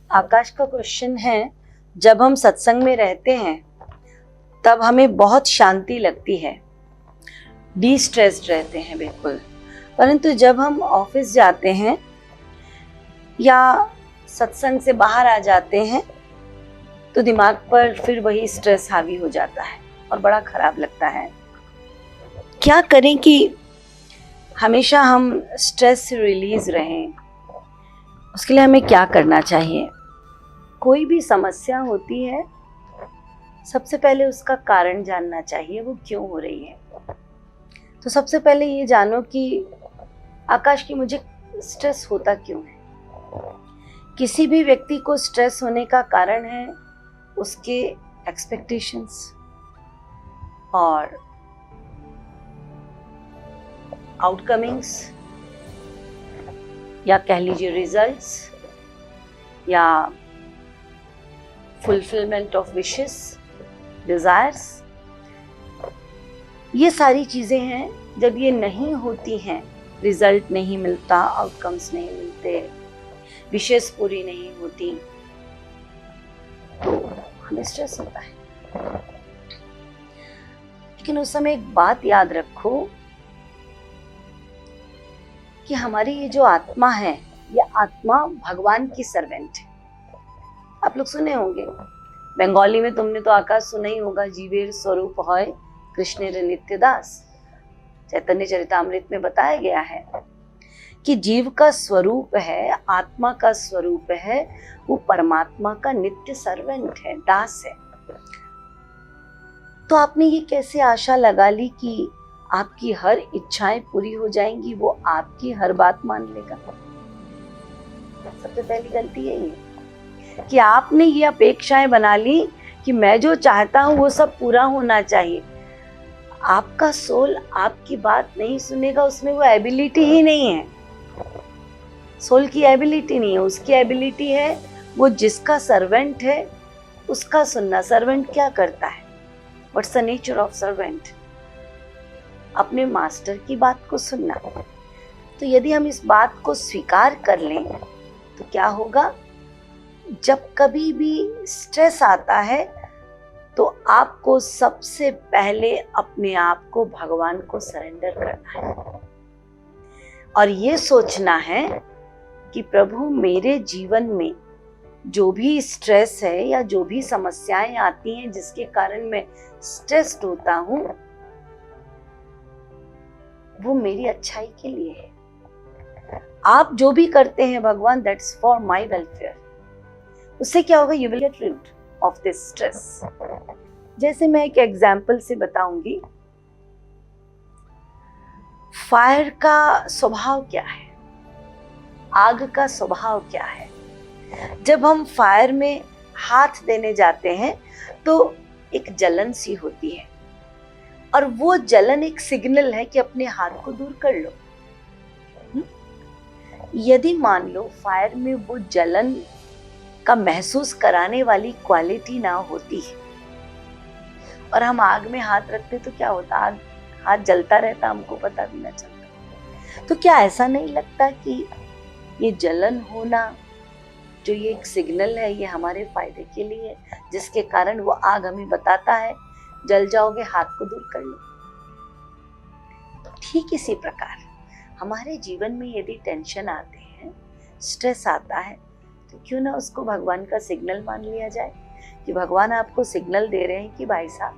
आकाश का क्वेश्चन है, जब हम सत्संग में रहते हैं तब हमें बहुत शांति लगती है, डी स्ट्रेस्ड रहते हैं बिल्कुल, परंतु जब हम ऑफिस जाते हैं या सत्संग से बाहर आ जाते हैं तो दिमाग पर फिर वही स्ट्रेस हावी हो जाता है और बड़ा खराब लगता है। क्या करें कि हमेशा हम स्ट्रेस से रिलीज रहें? उसके लिए हमें क्या करना चाहिए? कोई भी समस्या होती है, सबसे पहले उसका कारण जानना चाहिए, वो क्यों हो रही है। तो सबसे पहले ये जानो कि आकाश की मुझे स्ट्रेस होता क्यों है। किसी भी व्यक्ति को स्ट्रेस होने का कारण है उसके एक्सपेक्टेशंस और आउटकमिंग्स, या कह लीजिए रिजल्ट्स, या फुलफिलमेंट ऑफ विशेस, डिजायर्स। ये सारी चीजें हैं, जब ये नहीं होती हैं, रिजल्ट नहीं मिलता, आउटकम्स नहीं मिलते, विशेस पूरी नहीं होती, तो हमें स्ट्रेस होता है। लेकिन उस समय एक बात याद रखो कि हमारी ये जो आत्मा है, ये आत्मा भगवान की सर्वेंट है। आप लोग सुने होंगे, बंगाली में तुमने तो आकाश सुना ही होगा, जीवेर स्वरूप होय कृष्णेर नित्य दास। चैतन्य चरितामृत में बताया गया है कि जीव का स्वरूप है, आत्मा का स्वरूप है, वो परमात्मा का नित्य सर्वेंट है, दास है। तो आपने ये कैसे आशा लगा ली कि आपकी हर इच्छाएं पूरी हो जाएंगी, वो आपकी हर बात मान लेगा? सबसे पहली गलती यही है कि आपने ये अपेक्षाएं बना ली कि मैं जो चाहता हूं वो सब पूरा होना चाहिए। आपका सोल आपकी बात नहीं सुनेगा, उसमें वो एबिलिटी ही नहीं है। सोल की एबिलिटी नहीं है, उसकी एबिलिटी है वो जिसका सर्वेंट है उसका सुनना। सर्वेंट क्या करता है? What's the nature of servant? अपने मास्टर की बात को सुनना। तो यदि हम इस बात को स्वीकार कर लें तो क्या होगा, जब कभी भी स्ट्रेस आता है तो आपको सबसे पहले अपने आप को भगवान को सरेंडर करना है और ये सोचना है कि प्रभु, मेरे जीवन में जो भी स्ट्रेस है या जो भी समस्याएं आती हैं जिसके कारण मैं स्ट्रेस्ड होता हूं, वो मेरी अच्छाई के लिए है। आप जो भी करते हैं भगवान, दैट्स फॉर माय वेलफेयर। उससे क्या होगा, you will get rid of this stress. जैसे मैं एक एग्जाम्पल से बताऊंगी, फायर का स्वभाव क्या है, आग का स्वभाव क्या है। जब हम फायर में हाथ देने जाते हैं तो एक जलन सी होती है और वो जलन एक सिग्नल है कि अपने हाथ को दूर कर लो। यदि मान लो फायर में वो जलन का महसूस कराने वाली क्वालिटी ना होती और हम आग में हाथ रखते तो क्या होता, आग हाथ जलता रहता, हमको पता भी ना चलता। तो क्या ऐसा नहीं लगता कि ये जलन होना जो ये एक सिग्नल है, ये हमारे फायदे के लिए है, जिसके कारण वो आग हमें बताता है जल जाओगे, हाथ को दूर कर लो। ठीक इसी प्रकार हमारे जीवन में यदि टेंशन आते हैं, स्ट्रेस आता है, तो क्यों ना उसको भगवान का सिग्नल मान लिया जाए कि भगवान आपको सिग्नल दे रहे हैं कि भाई साहब,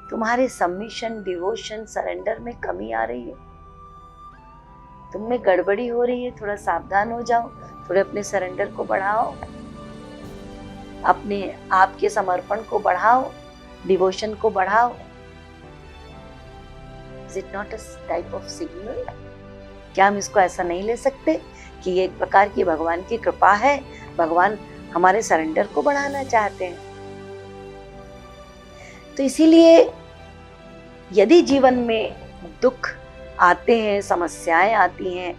तुम्हारे सबमिशन, डिवोशन, सरेंडर में कमी आ रही है, तुम में गड़बड़ी हो रही है, थोड़ा सावधान हो जाओ, थोड़े अपने सरेंडर को बढ़ाओ, अपने आप के समर्पण को बढ़ाओ, डिवोशन को बढ़ाओ। Is it not a type of signal? क्या हम इसको ऐसा नहीं ले सकते कि ये एक प्रकार की भगवान की कृपा है, भगवान हमारे सरेंडर को बढ़ाना चाहते हैं। तो इसीलिए यदि जीवन में दुख आते हैं, समस्याएं आती हैं,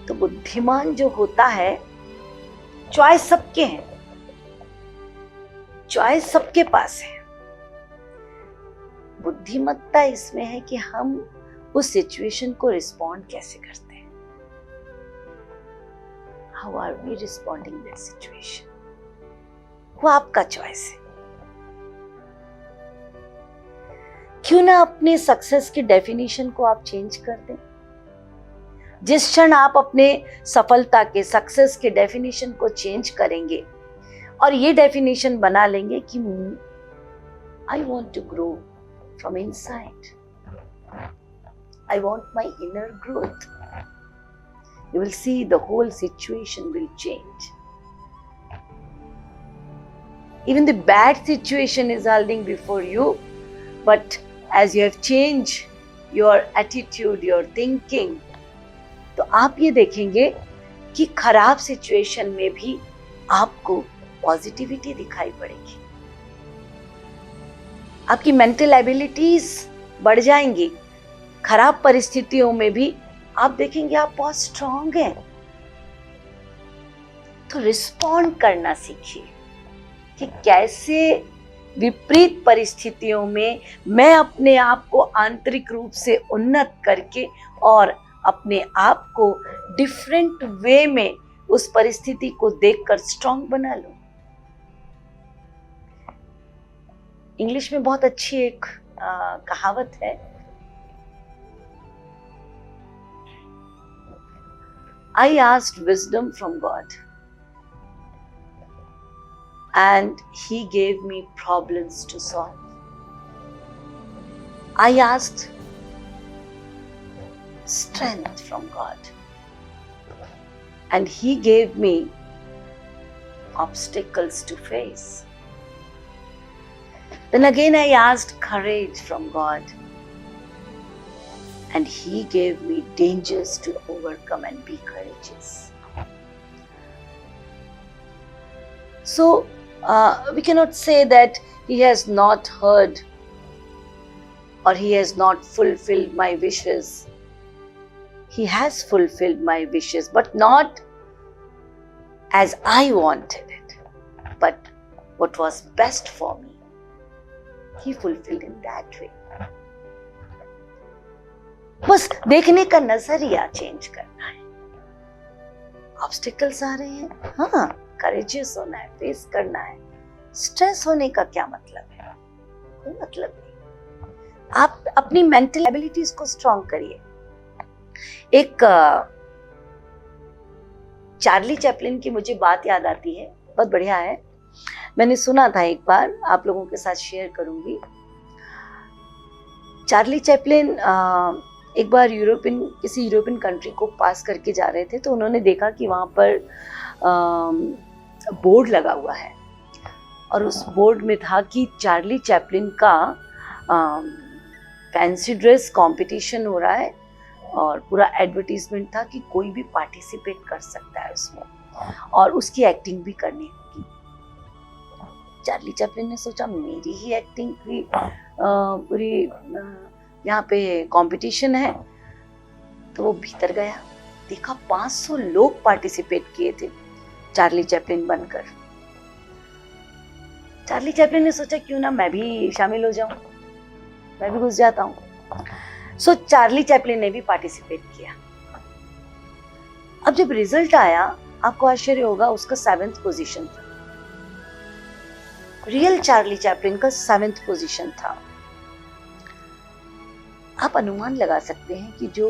तो बुद्धिमान जो होता है, चॉइस सबके हैं, चॉइस सबके पास है, बुद्धिमत्ता इसमें है कि हम उस सिचुएशन को रिस्पॉन्ड कैसे करते हैं। How are we responding that situation, वो आपका चॉइस है। क्यों ना अपने सक्सेस की डेफिनेशन को आप चेंज कर दें। जिस क्षण आप अपने सफलता के, सक्सेस के डेफिनेशन को चेंज करेंगे और ये डेफिनेशन बना लेंगे कि I want to grow from inside, I want my inner growth, you will see the whole situation will change. Even the bad situation is holding before you, but as you have changed your attitude, your thinking, तो आप ये देखेंगे कि खराब situation में भी आपको positivity दिखाई पड़ेगी, आपकी मेंटल एबिलिटीज बढ़ जाएंगी। खराब परिस्थितियों में भी आप देखेंगे आप बहुत स्ट्रांग हैं। तो रिस्पॉन्ड करना सीखिए कि कैसे विपरीत परिस्थितियों में मैं अपने आप को आंतरिक रूप से उन्नत करके और अपने आप को डिफरेंट वे में उस परिस्थिति को देखकर स्ट्रांग बना लूं। इंग्लिश में बहुत अच्छी एक कहावत है, I asked wisdom from God and He gave me problems to solve. I asked strength from God and He gave me obstacles to face. Then again I asked courage from God and He gave me dangers to overcome and be courageous. So we cannot say that He has not heard or He has not fulfilled my wishes. He has fulfilled my wishes, but not as I wanted it, but what was best for me, He fulfilled in that way. बस देखने का नजरिया change करना है। Obstacles आ रहे हैं, हाँ, courageous होना है, फेस करना है। स्ट्रेस होने का क्या मतलब है? कोई मतलब नहीं। आप अपनी मेंटल एबिलिटीज को स्ट्रॉन्ग करिए। एक चार्ली चैपलिन की मुझे बात याद आती है, बहुत बढ़िया है, मैंने सुना था एक बार, आप लोगों के साथ शेयर करूंगी। चार्ली चैपलिन एक बार किसी यूरोपियन कंट्री को पास करके जा रहे थे, तो उन्होंने देखा कि वहाँ पर बोर्ड लगा हुआ है और उस बोर्ड में था कि चार्ली चैपलिन का फैंसी ड्रेस कंपटीशन हो रहा है और पूरा एडवर्टीजमेंट था कि कोई भी पार्टिसिपेट कर सकता है उसमें और उसकी एक्टिंग भी करनी होगी। चार्ली चैपलिन ने सोचा मेरी ही एक्टिंग की पूरी यहाँ पे कंपटीशन है, तो वो भीतर गया, देखा 500 लोग पार्टिसिपेट किए थे चार्ली चैपलिन बनकर। चार्ली चैपलिन ने सोचा क्यों ना मैं भी शामिल हो जाऊं, मैं भी घुस जाता हूं। सो चार्ली चैपलिन ने भी पार्टिसिपेट किया। अब जब रिजल्ट आया, आपको आश्चर्य होगा, उसका 7th पोजीशन था। रियल चार्ली चैपलिन का 7th पोजीशन था। आप अनुमान लगा सकते हैं कि जो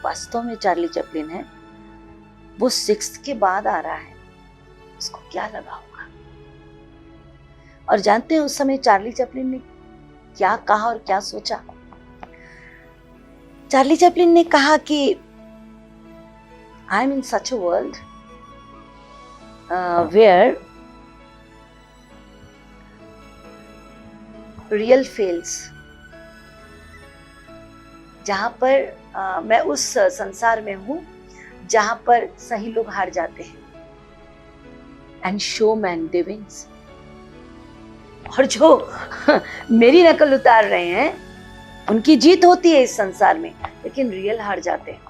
वास्तव में चार्ली चैपलिन है वो 6th के बाद आ रहा है, उसको क्या लगा होगा। और जानते हैं उस समय चार्ली चैपलिन ने क्या कहा और क्या सोचा? चार्ली चैपलिन ने कहा कि I am in such a world where real fails, जहां पर मैं उस संसार में हूं जहां पर सही लोग हार जाते हैं, and showman they wins, और जो मेरी नकल उतार रहे हैं उनकी जीत होती है इस संसार में, लेकिन रियल हार जाते हैं।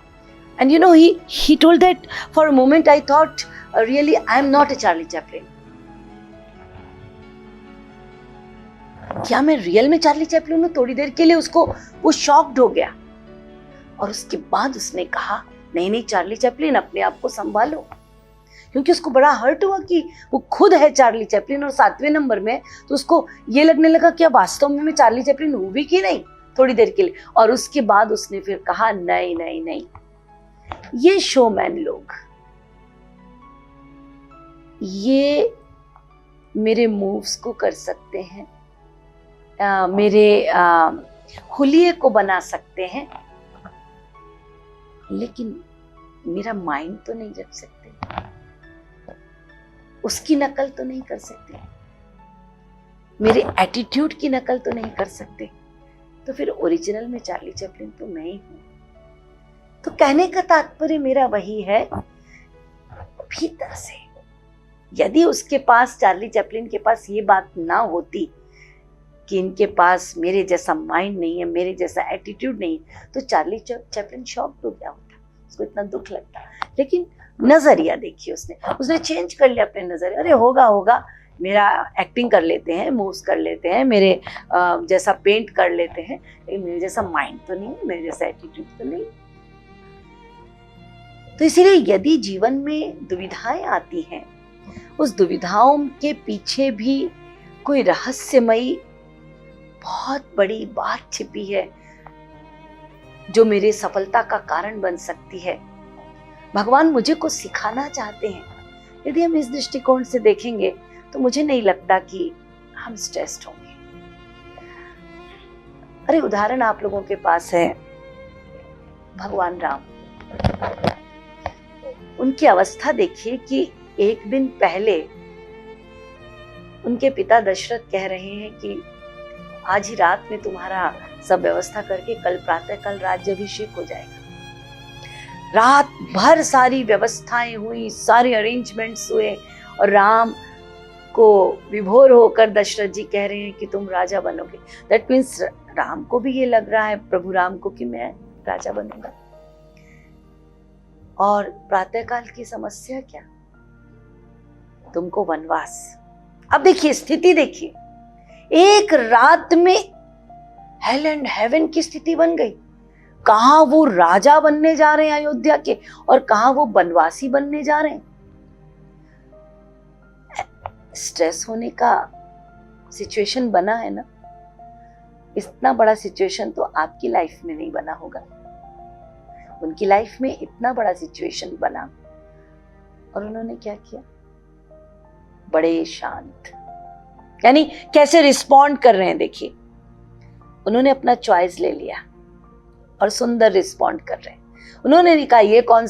And you know he told that for a moment I thought really I am not a Charlie Chaplin. क्या मैं रियल में चार्ली चैपलिन हूं? थोड़ी देर के लिए उसको वो शॉक्ड हो गया और उसके बाद उसने कहा नहीं नहीं चार्ली चैपलिन, अपने आप को संभालो, क्योंकि उसको बड़ा हर्ट हुआ कि वो खुद है चार्ली चैपलिन और 7वें नंबर में, तो उसको ये लगने लगा कि अब वास्तव में मैं चार्ली चैपलिन हूँ भी कि नहीं, थोड़ी देर के लिए। और उसके बाद उसने फिर कहा नहीं नहीं नहीं, ये शोमैन लोग, ये मेरे मूव्स को कर सकते हैं, मेरे हुलिये को बना सकते हैं, लेकिन मेरा माइंड तो नहीं रख सकते, उसकी नकल तो नहीं कर सकते, मेरे एटीट्यूड की नकल तो नहीं कर सकते। तो फिर ओरिजिनल में चार्ली चैपलिन तो मैं ही हूं। तो कहने का तात्पर्य मेरा वही है, भीतर से यदि उसके पास, चार्ली चैपलिन के पास ये बात ना होती कि इनके पास मेरे जैसा माइंड नहीं है, मेरे जैसा एटीट्यूड नहीं है, तो चार्ली चैपलिन शॉक्ड हो गया होता, उसको इतना दुख लगता। लेकिन नजरिया देखिए, उसने चेंज कर लिया अपने नजरिया। अरे होगा होगा, मेरा एक्टिंग कर लेते हैं, मूव्स कर लेते हैं, मेरे जैसा पेंट कर लेते हैं, लेकिन मेरे जैसा माइंड तो नहीं, मेरे जैसा एटीट्यूड तो नहीं। तो इसीलिए यदि जीवन में दुविधाएं आती हैं, उस दुविधाओं के पीछे भी कोई रहस्यमयी बहुत बड़ी बात छिपी है जो मेरे सफलता का कारण बन सकती है। भगवान मुझे कुछ सिखाना चाहते हैं। यदि हम इस दृष्टिकोण से देखेंगे तो मुझे नहीं लगता कि हम स्ट्रेस्ड होंगे। अरे उदाहरण आप लोगों के पास है, भगवान राम, उनकी अवस्था देखिए कि एक दिन पहले उनके पिता दशरथ कह रहे हैं कि आज ही रात में तुम्हारा सब व्यवस्था करके कल प्रातः कल राज्याभिषेक हो जाएगा। रात भर सारी व्यवस्थाएं हुई, सारे अरेंजमेंट्स हुए और राम को विभोर होकर दशरथ जी कह रहे हैं कि तुम राजा बनोगे। दैट मीन्स राम को भी ये लग रहा है, प्रभु राम को, कि मैं राजा बनूंगा। और प्रातःकाल की समस्या क्या? तुमको वनवास। अब देखिए स्थिति, देखिए एक रात में हेल एंड हेवन की स्थिति बन गई। कहां वो राजा बनने जा रहे हैं अयोध्या के और कहां वो वनवासी बनने जा रहे हैं। स्ट्रेस होने का सिचुएशन बना है ना, इतना बड़ा सिचुएशन तो आपकी लाइफ में नहीं बना होगा। उनकी लाइफ में इतना बड़ा सिचुएशन बना और उन्होंने क्या किया? बड़े शांत, यानी कैसे रिस्पॉन्ड कर रहे हैं देखिए। उन्होंने अपना चॉइस ले लिया और सुंदर रिस्पॉन्ड कर रहे हैं। उन्होंने नहीं कहा ये कौन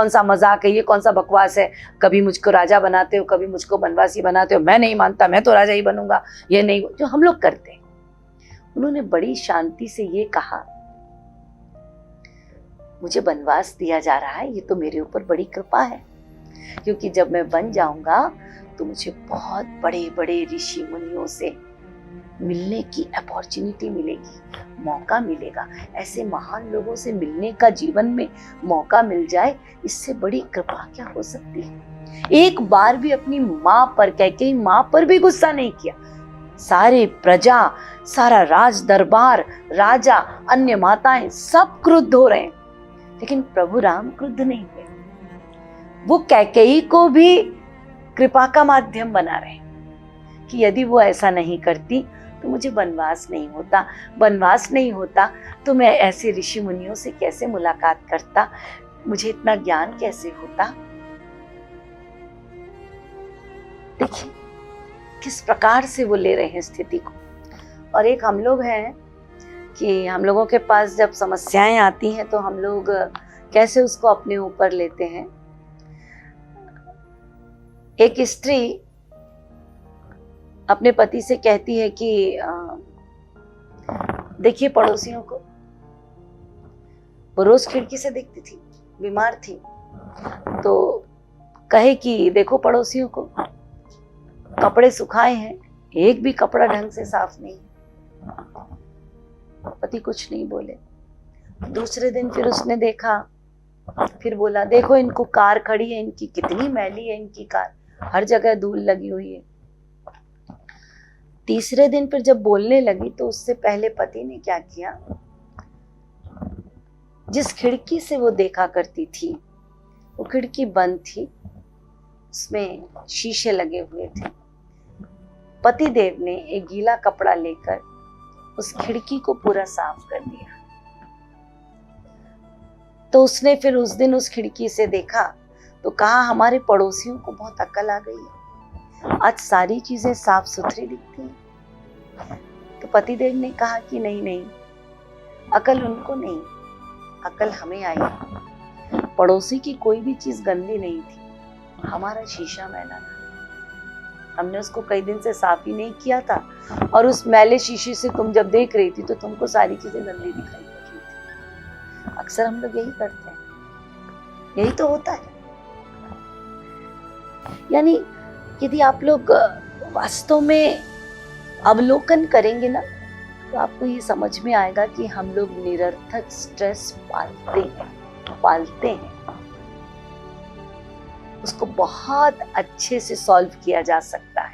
सा मजाक है, ये कौन सा बकवास है, कभी मुझको राजा बनाते हो, कभी मुझको वनवासी बनाते हो, मैं नहीं मानता, मैं तो राजा ही बनूंगा, ये नहीं, जो हम लोग करते हैं। उन्होंने बड़ी शांति से ये कहा, मुझे वनवास दिया जा रहा है, ये तो मेरे ऊपर बड़ी कृपा है, क्योंकि जब मैं बन जाऊंगा तो मुझे बहुत बड़े बड़े ऋषि मुनियों से मिलने की अपॉर्चुनिटी मिलेगी, मौका मिलेगा। ऐसे महान लोगों से मिलने का जीवन में मौका मिल जाए, इससे बड़ी कृपा क्या हो सकती है। एक बार भी अपनी मां पर, कैकेयी मां पर भी गुस्सा नहीं किया। सारे प्रजा, सारा राज दरबार, राजा, अन्य माताएं सब क्रुद्ध हो रहे हैं, लेकिन प्रभु राम क्रुद्ध नहीं हुए। वो कैकेयी को भी कृपा का माध्यम बना रहे हैं कि यदि वो ऐसा नहीं करती तो मुझे वनवास नहीं होता, वनवास नहीं होता तो मैं ऐसे ऋषि मुनियों से कैसे मुलाकात करता, मुझे इतना ज्ञान कैसे होता। देखिए किस प्रकार से वो ले रहे हैं स्थिति को। और एक हम लोग हैं कि हम लोगों के पास जब समस्याएं आती हैं तो हम लोग कैसे उसको अपने ऊपर लेते हैं। एक स्त्री अपने पति से कहती है कि देखिए पड़ोसियों को, वो रोज खिड़की से देखती थी, बीमार थी, तो कहे कि देखो पड़ोसियों को, कपड़े सुखाए हैं, एक भी कपड़ा ढंग से साफ नहीं। पति कुछ नहीं बोले। दूसरे दिन फिर उसने देखा, फिर बोला देखो इनको कार खड़ी है, इनकी कितनी मैली है, इनकी कार हर जगह धूल लगी हुई है। तीसरे दिन फिर जब बोलने लगी तो उससे पहले पति ने क्या किया, जिस खिड़की से वो देखा करती थी वो खिड़की बंद थी, उसमें शीशे लगे हुए थे। पतिदेव ने एक गीला कपड़ा लेकर उस खिड़की को पूरा साफ कर दिया। तो उसने फिर उस दिन उस खिड़की से देखा तो कहा हमारे पड़ोसियों को बहुत अक्ल आ गई है, आज सारी चीजें साफ सुथरी दिखती हैं। तो पतिदेव ने कहा कि नहीं नहीं, अकल उनको नहीं, अकल हमें आई। पड़ोसी की कोई भी चीज गंदी नहीं थी, हमारा शीशा मैला था, हमने उसको कई दिन से साफ ही नहीं किया था, और उस मैले शीशे से तुम जब देख रही थी तो तुमको सारी चीजें गंदी दिखाई पड़ रही थी। अक्सर हम लोग यही करते हैं, यही तो होता है। यानी यदि आप लोग वास्तव में अवलोकन करेंगे ना, तो आपको ये समझ में आएगा कि हम लोग निरर्थक स्ट्रेस पालते हैं। उसको बहुत अच्छे से सॉल्व किया जा सकता है।